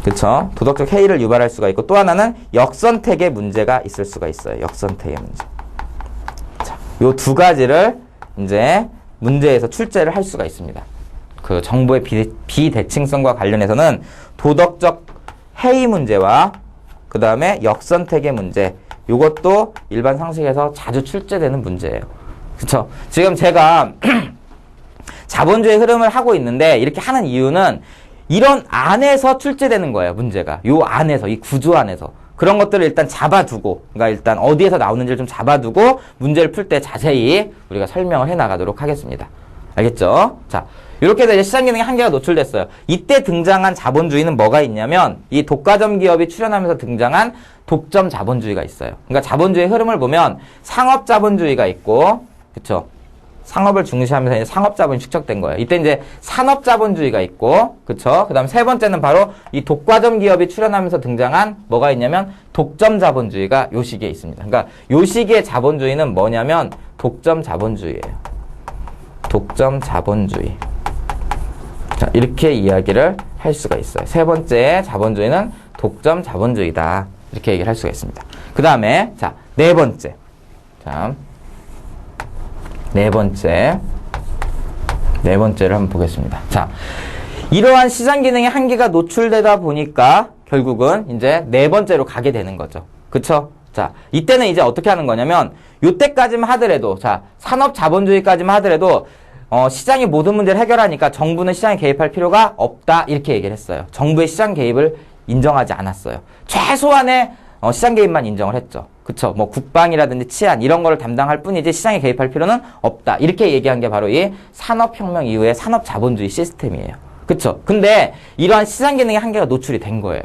그쵸? 도덕적 해이를 유발할 수가 있고, 또 하나는 역선택의 문제가 있을 수가 있어요. 역선택의 문제. 자, 요 두 가지를 이제 문제에서 출제를 할 수가 있습니다. 그 정부의 비대칭성과 관련해서는 도덕적 해이 문제와 그 다음에 역선택의 문제, 이것도 일반 상식에서 자주 출제되는 문제예요. 그쵸? 지금 제가 자본주의 흐름을 하고 있는데 이렇게 하는 이유는 이런 안에서 출제되는 거예요, 문제가. 요 안에서, 이 구조 안에서. 그런 것들을 일단 잡아두고, 그러니까 일단 어디에서 나오는지를 좀 잡아두고 문제를 풀 때 자세히 우리가 설명을 해 나가도록 하겠습니다. 알겠죠? 자, 이렇게 해서 이제 시장 기능의 한계가 노출됐어요. 이때 등장한 자본주의는 뭐가 있냐면 이 독과점 기업이 출현하면서 등장한 독점 자본주의가 있어요. 그러니까 자본주의 흐름을 보면 상업 자본주의가 있고, 그쵸? 상업을 중시하면서 이제 상업 자본이 축적된 거예요. 이때 이제 산업 자본주의가 있고, 그쵸? 그다음 세 번째는 바로 이 독과점 기업이 출현하면서 등장한 뭐가 있냐면 독점 자본주의가 요 시기에 있습니다. 그러니까 요 시기의 자본주의는 뭐냐면 독점 자본주의예요. 독점 자본주의. 자, 이렇게 이야기를 할 수가 있어요. 세 번째 자본주의는 독점 자본주의다. 이렇게 얘기를 할 수가 있습니다. 그 다음에, 자, 네 번째. 자, 네 번째를 한번 보겠습니다. 자, 이러한 시장 기능의 한계가 노출되다 보니까 결국은 이제 네 번째로 가게 되는 거죠. 그쵸? 자, 이때는 이제 어떻게 하는 거냐면, 요때까지만 하더라도, 자, 산업 자본주의까지만 하더라도, 시장이 모든 문제를 해결하니까 정부는 시장에 개입할 필요가 없다. 이렇게 얘기를 했어요. 정부의 시장 개입을 인정하지 않았어요. 최소한의 시장 개입만 인정을 했죠. 그쵸? 뭐 국방이라든지 치안 이런 거를 담당할 뿐이지 시장에 개입할 필요는 없다. 이렇게 얘기한 게 바로 이 산업혁명 이후의 산업자본주의 시스템이에요. 그쵸? 근데 이러한 시장 기능의 한계가 노출이 된 거예요.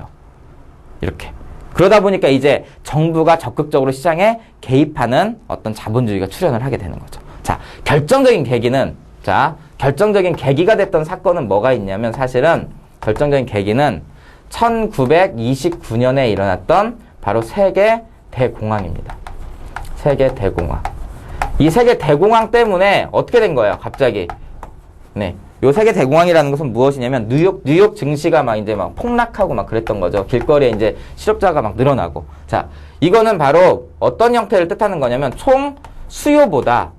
이렇게. 그러다 보니까 이제 정부가 적극적으로 시장에 개입하는 어떤 자본주의가 출현을 하게 되는 거죠. 자, 결정적인 계기가 됐던 사건은 뭐가 있냐면 사실은 결정적인 계기는 1929년에 일어났던 바로 세계 대공황입니다. 세계 대공황. 이 세계 대공황 때문에 어떻게 된 거예요? 갑자기. 네. 요 세계 대공황이라는 것은 무엇이냐면 뉴욕 증시가 막 이제 막 폭락하고 막 그랬던 거죠. 길거리에 이제 실업자가 막 늘어나고. 자, 이거는 바로 어떤 형태를 뜻하는 거냐면 총 수요보다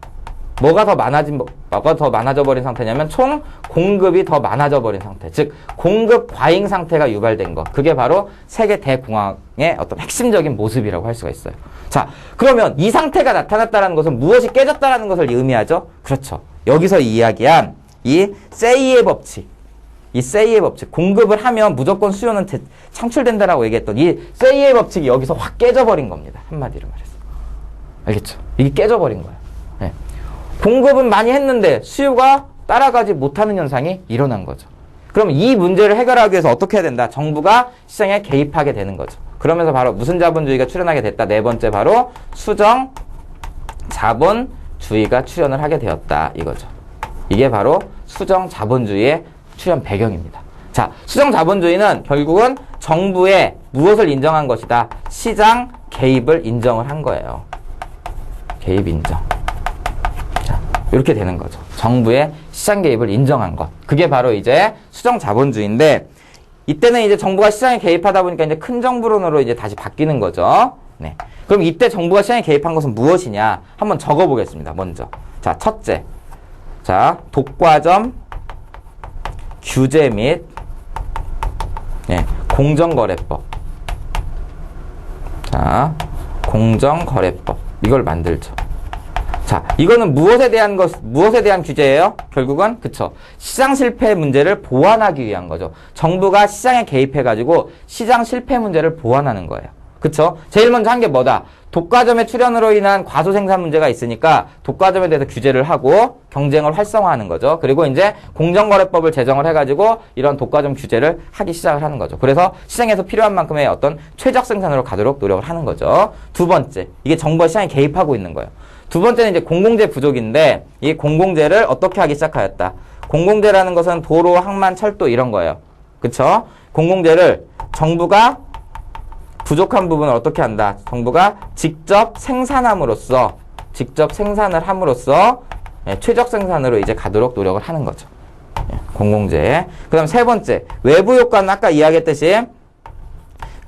뭐가 더 많아져 버린 상태냐면 총 공급이 더 많아져 버린 상태. 즉 공급 과잉 상태가 유발된 거. 그게 바로 세계 대공황의 어떤 핵심적인 모습이라고 할 수가 있어요. 자, 그러면 이 상태가 나타났다는 것은 무엇이 깨졌다라는 것을 의미하죠? 그렇죠. 여기서 이야기한 이 세이의 법칙. 이 세이의 법칙. 공급을 하면 무조건 수요는 창출된다라고 얘기했던 이 세이의 법칙이 여기서 확 깨져버린 겁니다. 한마디로 말해서. 알겠죠? 이게 깨져버린 거예요. 네. 공급은 많이 했는데 수요가 따라가지 못하는 현상이 일어난 거죠. 그럼 이 문제를 해결하기 위해서 어떻게 해야 된다? 정부가 시장에 개입하게 되는 거죠. 그러면서 바로 무슨 자본주의가 출현하게 됐다? 네 번째 바로 수정 자본주의가 출현을 하게 되었다. 이거죠. 이게 바로 수정 자본주의의 출현 배경입니다. 자, 수정 자본주의는 결국은 정부의 무엇을 인정한 것이다? 시장 개입을 인정을 한 거예요. 개입 인정. 이렇게 되는 거죠. 정부의 시장 개입을 인정한 것. 그게 바로 이제 수정 자본주의인데, 이때는 이제 정부가 시장에 개입하다 보니까 이제 큰 정부론으로 이제 다시 바뀌는 거죠. 네. 그럼 이때 정부가 시장에 개입한 것은 무엇이냐? 한번 적어 보겠습니다. 먼저. 자, 첫째. 자, 독과점 규제 및 공정거래법. 자, 공정거래법. 이걸 만들죠. 자, 이거는 무엇에 대한 규제예요? 결국은, 그쵸. 시장 실패 문제를 보완하기 위한 거죠. 정부가 시장에 개입해가지고 시장 실패 문제를 보완하는 거예요. 그쵸? 제일 먼저 한 게 뭐다? 독과점의 출현으로 인한 과소 생산 문제가 있으니까 독과점에 대해서 규제를 하고 경쟁을 활성화하는 거죠. 그리고 이제 공정거래법을 제정을 해가지고 이런 독과점 규제를 하기 시작을 하는 거죠. 그래서 시장에서 필요한 만큼의 어떤 최적 생산으로 가도록 노력을 하는 거죠. 두 번째, 이게 정부가 시장에 개입하고 있는 거예요. 두 번째는 이제 공공재 부족인데 이 공공재를 어떻게 하기 시작하였다. 공공재라는 것은 도로, 항만, 철도 이런 거예요. 그쵸? 공공재를 정부가 부족한 부분을 어떻게 한다. 정부가 직접 생산함으로써 최적 생산으로 이제 가도록 노력을 하는 거죠. 공공재. 그 다음 세 번째, 외부 효과는 아까 이야기했듯이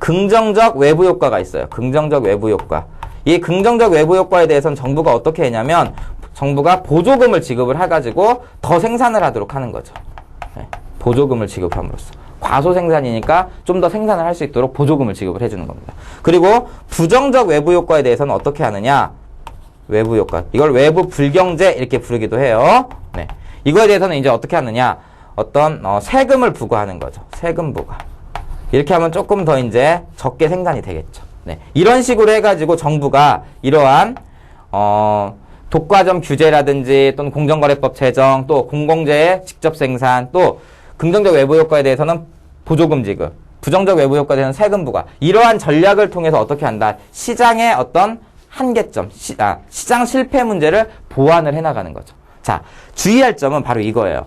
긍정적 외부 효과가 있어요. 긍정적 외부 효과. 이 긍정적 외부 효과에 대해서는 정부가 어떻게 했냐면 정부가 보조금을 지급을 해가지고 더 생산을 하도록 하는 거죠. 보조금을 지급함으로써. 과소 생산이니까 좀 더 생산을 할 수 있도록 보조금을 지급을 해주는 겁니다. 그리고 부정적 외부 효과에 대해서는 어떻게 하느냐? 외부 효과. 이걸 외부 불경제 이렇게 부르기도 해요. 네. 이거에 대해서는 이제 어떻게 하느냐? 어떤 세금을 부과하는 거죠. 세금 부과. 이렇게 하면 조금 더 이제 적게 생산이 되겠죠. 네. 이런 식으로 해가지고 정부가 이러한 독과점 규제라든지 또는 공정거래법 제정, 또 공공재의 직접 생산, 또 긍정적 외부 효과에 대해서는 보조금 지급, 부정적 외부 효과에 대해서는 세금 부과. 이러한 전략을 통해서 어떻게 한다? 시장의 어떤 한계점, 시장 실패 문제를 보완을 해나가는 거죠. 자, 주의할 점은 바로 이거예요.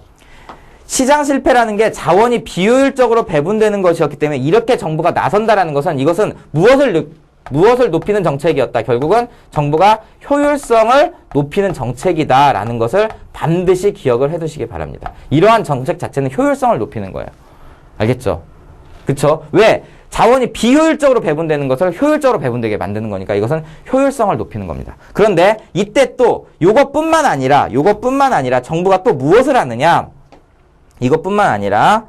시장 실패라는 게 자원이 비효율적으로 배분되는 것이었기 때문에 이렇게 정부가 나선다라는 것은 이것은 무엇을 높이는 정책이었다. 결국은 정부가 효율성을 높이는 정책이다라는 것을 반드시 기억을 해두시기 바랍니다. 이러한 정책 자체는 효율성을 높이는 거예요. 알겠죠? 그쵸? 왜? 자원이 비효율적으로 배분되는 것을 효율적으로 배분되게 만드는 거니까 이것은 효율성을 높이는 겁니다. 그런데 이때 또 요것뿐만 아니라 정부가 또 무엇을 하느냐? 이것뿐만 아니라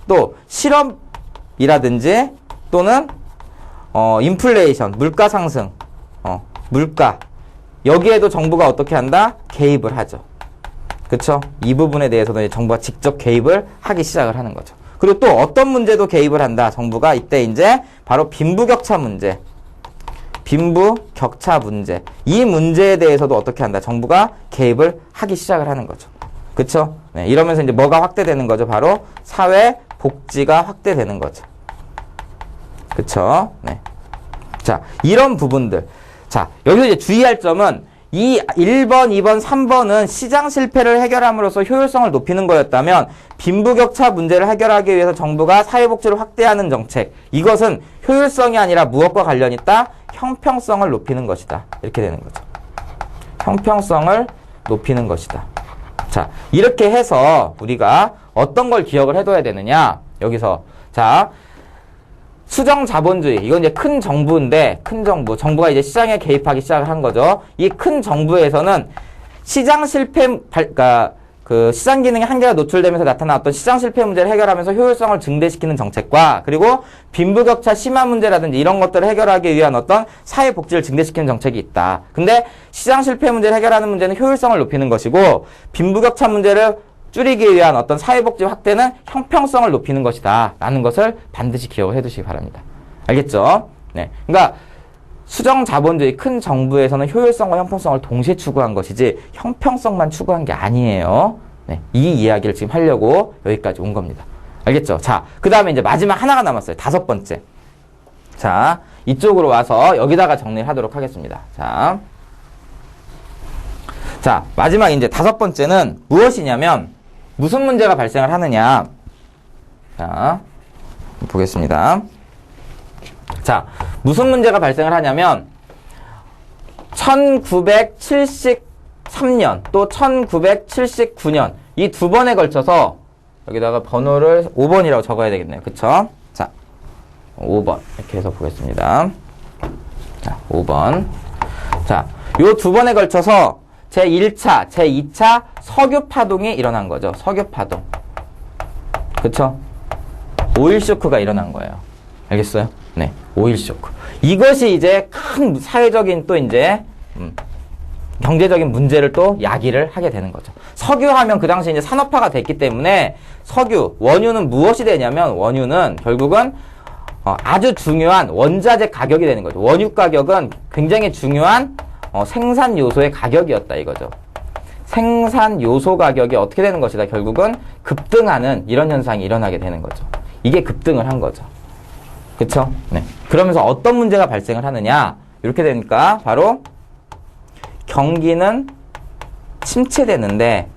또 실업이라든지 또는 인플레이션, 물가 상승, 물가 여기에도 정부가 어떻게 한다? 개입을 하죠. 그쵸? 이 부분에 대해서는 정부가 직접 개입을 하기 시작을 하는 거죠. 그리고 또 어떤 문제도 개입을 한다. 정부가 이때 이제 바로 빈부격차 문제. 이 문제에 대해서도 어떻게 한다. 정부가 개입을 하기 시작을 하는 거죠. 그쵸? 네, 이러면서 이제 뭐가 확대되는 거죠? 바로 사회 복지가 확대되는 거죠. 그쵸? 네. 자, 이런 부분들. 자, 여기서 이제 주의할 점은 이 1번, 2번, 3번은 시장 실패를 해결함으로써 효율성을 높이는 거였다면 빈부격차 문제를 해결하기 위해서 정부가 사회복지를 확대하는 정책. 이것은 효율성이 아니라 무엇과 관련이 있다? 형평성을 높이는 것이다. 이렇게 되는 거죠. 형평성을 높이는 것이다. 자, 이렇게 해서 우리가 어떤 걸 기억을 해둬야 되느냐? 여기서. 자, 수정자본주의. 이건 이제 큰 정부인데, 정부가 이제 시장에 개입하기 시작을 한 거죠. 이 큰 정부에서는 시장 실패, 그 시장 기능의 한계가 노출되면서 나타난 어떤 시장 실패 문제를 해결하면서 효율성을 증대시키는 정책과 그리고 빈부격차 심화 문제라든지 이런 것들을 해결하기 위한 어떤 사회복지를 증대시키는 정책이 있다. 근데 시장 실패 문제를 해결하는 문제는 효율성을 높이는 것이고 빈부격차 문제를 줄이기 위한 어떤 사회복지 확대는 형평성을 높이는 것이다. 라는 것을 반드시 기억을 해두시기 바랍니다. 알겠죠? 네. 그러니까 수정자본주의 큰 정부에서는 효율성과 형평성을 동시에 추구한 것이지 형평성만 추구한 게 아니에요. 네. 이 이야기를 지금 하려고 여기까지 온 겁니다. 알겠죠? 자, 그 다음에 이제 마지막 하나가 남았어요. 5번째. 자, 이쪽으로 와서 여기다가 정리를 하도록 하겠습니다. 자, 마지막 이제 5번째는 무엇이냐면 무슨 문제가 발생을 하느냐. 자, 보겠습니다. 자, 무슨 문제가 발생을 하냐면 1973년 또 1979년 이 두 번에 걸쳐서 여기다가 번호를 5번이라고 적어야 되겠네요. 그쵸? 자, 5번 이렇게 해서 보겠습니다. 자, 5번. 자, 요 두 번에 걸쳐서 제1차, 제2차 석유 파동이 일어난 거죠. 석유 파동. 그쵸? 오일 쇼크가 일어난 거예요. 알겠어요? 네. 오일 쇼크. 이것이 이제 큰 사회적인 또 이제, 경제적인 문제를 또 야기를 하게 되는 거죠. 석유 하면 그 당시 이제 산업화가 됐기 때문에 원유는 무엇이 되냐면 원유는 결국은 아주 중요한 원자재 가격이 되는 거죠. 원유 가격은 굉장히 중요한 생산 요소의 가격이었다 이거죠. 생산 요소 가격이 어떻게 되는 것이다. 결국은 급등하는 이런 현상이 일어나게 되는 거죠. 이게 급등을 한 거죠. 그쵸? 네. 그러면서 어떤 문제가 발생을 하느냐. 이렇게 되니까 바로 경기는 침체되는데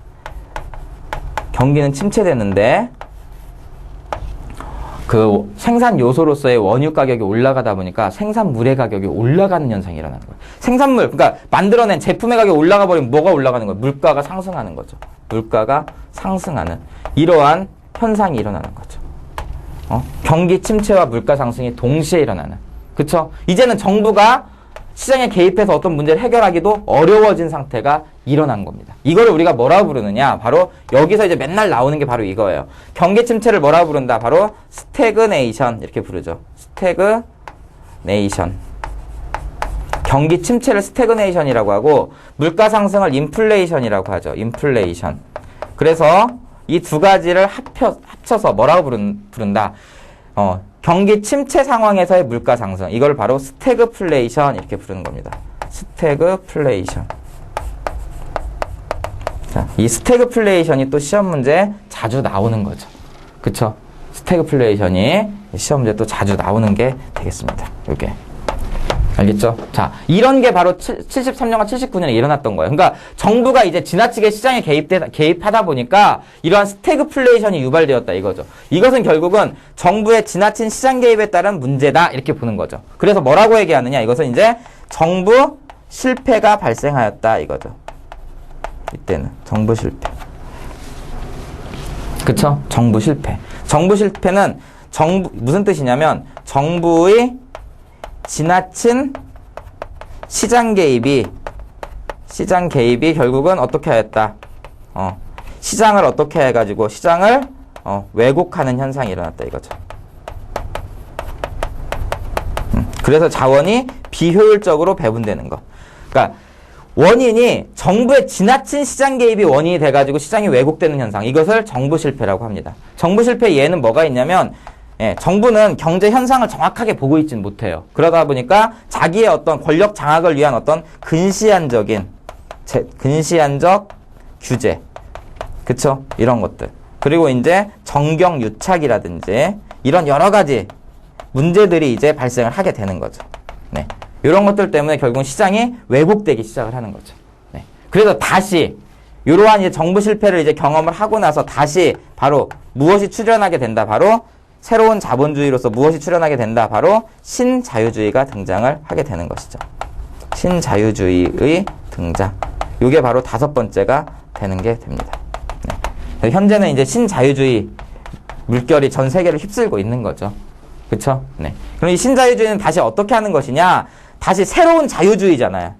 그 생산 요소로서의 원유 가격이 올라가다 보니까 생산물의 가격이 올라가는 현상이 일어나는 거예요. 생산물, 그러니까 만들어낸 제품의 가격이 올라가 버리면 뭐가 올라가는 거예요? 물가가 상승하는 거죠. 물가가 상승하는 이러한 현상이 일어나는 거죠. 경기 침체와 물가 상승이 동시에 일어나는. 그쵸? 이제는 정부가 시장에 개입해서 어떤 문제를 해결하기도 어려워진 상태가 일어난 겁니다. 이거를 우리가 뭐라고 부르느냐? 바로 여기서 이제 맨날 나오는 게 바로 이거예요. 경기 침체를 뭐라고 부른다? 바로 스태그네이션 이렇게 부르죠. 스태그네이션. 경기 침체를 스태그네이션이라고 하고 물가 상승을 인플레이션이라고 하죠. 인플레이션. 그래서 이 두 가지를 합쳐서 뭐라고 부른다? 경기 침체 상황에서의 물가 상승. 이걸 바로 스태그플레이션 이렇게 부르는 겁니다. 스태그플레이션. 자, 이 스태그플레이션이 또 시험 문제에 자주 나오는 거죠. 그쵸? 스태그플레이션이 시험 문제에 또 자주 나오는 게 되겠습니다. 요게. 알겠죠? 자, 이런 게 바로 73년과 79년에 일어났던 거예요. 그러니까 정부가 이제 지나치게 시장에 개입하다 보니까 이러한 스태그플레이션이 유발되었다 이거죠. 이것은 결국은 정부의 지나친 시장 개입에 따른 문제다 이렇게 보는 거죠. 그래서 뭐라고 얘기하느냐? 이것은 이제 정부 실패가 발생하였다 이거죠. 이때는 정부 실패. 그쵸? 정부 실패. 정부 실패는 무슨 뜻이냐면 정부의 지나친 시장 개입이 결국은 어떻게 하였다? 시장을 어떻게 해가지고 시장을 왜곡하는 현상이 일어났다 이거죠. 그래서 자원이 비효율적으로 배분되는 거. 그러니까 원인이 정부의 지나친 시장 개입이 원인이 돼가지고 시장이 왜곡되는 현상. 이것을 정부 실패라고 합니다. 정부 실패 예는 뭐가 있냐면 정부는 경제 현상을 정확하게 보고 있지는 못해요. 그러다 보니까 자기의 어떤 권력 장악을 위한 어떤 근시안적 규제. 그쵸? 이런 것들. 그리고 이제 정경유착이라든지 이런 여러 가지 문제들이 이제 발생을 하게 되는 거죠. 네. 이런 것들 때문에 결국 시장이 왜곡되기 시작을 하는 거죠. 네. 그래서 다시 이러한 이제 정부 실패를 이제 경험을 하고 나서 다시 바로 무엇이 출현하게 된다? 바로 새로운 자본주의로서 무엇이 출현하게 된다? 바로 신자유주의가 등장을 하게 되는 것이죠. 신자유주의의 등장. 이게 바로 5번째가 되는 게 됩니다. 네. 현재는 이제 신자유주의 물결이 전 세계를 휩쓸고 있는 거죠. 그쵸? 네. 그럼 이 신자유주의는 다시 어떻게 하는 것이냐? 다시 새로운 자유주의잖아요.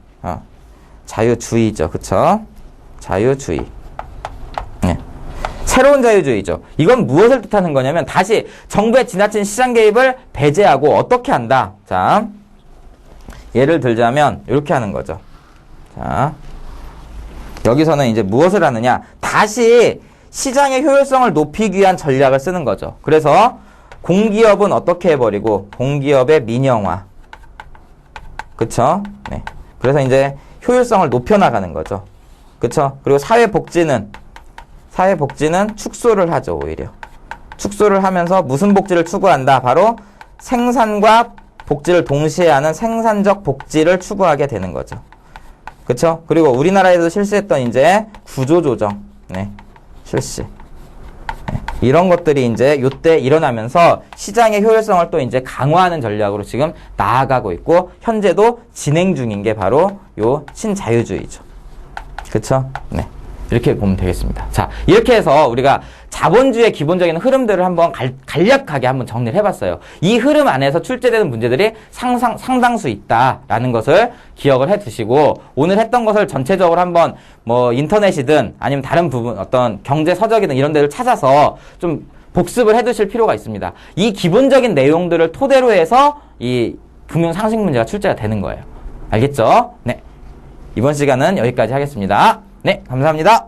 자유주의죠. 그쵸? 자유주의. 네. 새로운 자유주의죠. 이건 무엇을 뜻하는 거냐면 다시 정부의 지나친 시장 개입을 배제하고 어떻게 한다. 자, 예를 들자면 이렇게 하는 거죠. 자, 여기서는 이제 무엇을 하느냐. 다시 시장의 효율성을 높이기 위한 전략을 쓰는 거죠. 그래서 공기업은 어떻게 해버리고 공기업의 민영화. 그쵸? 네. 그래서 이제 효율성을 높여나가는 거죠. 그쵸? 그리고 사회복지는 축소를 하죠, 오히려. 축소를 하면서 무슨 복지를 추구한다? 바로 생산과 복지를 동시에 하는 생산적 복지를 추구하게 되는 거죠. 그쵸? 그리고 우리나라에서 실시했던 이제 구조조정. 네. 실시. 이런 것들이 이제 요때 일어나면서 시장의 효율성을 또 이제 강화하는 전략으로 지금 나아가고 있고 현재도 진행 중인 게 바로 요 신자유주의죠. 그쵸? 네. 이렇게 보면 되겠습니다. 자, 이렇게 해서 우리가 자본주의의 기본적인 흐름들을 한번 간략하게 한번 정리를 해봤어요. 이 흐름 안에서 출제되는 문제들이 상당수 있다라는 것을 기억을 해 두시고 오늘 했던 것을 전체적으로 한번 뭐 인터넷이든 아니면 다른 부분 어떤 경제 서적이든 이런 데를 찾아서 좀 복습을 해 두실 필요가 있습니다. 이 기본적인 내용들을 토대로 해서 이 금융 상식 문제가 출제가 되는 거예요. 알겠죠? 네. 이번 시간은 여기까지 하겠습니다. 네, 감사합니다.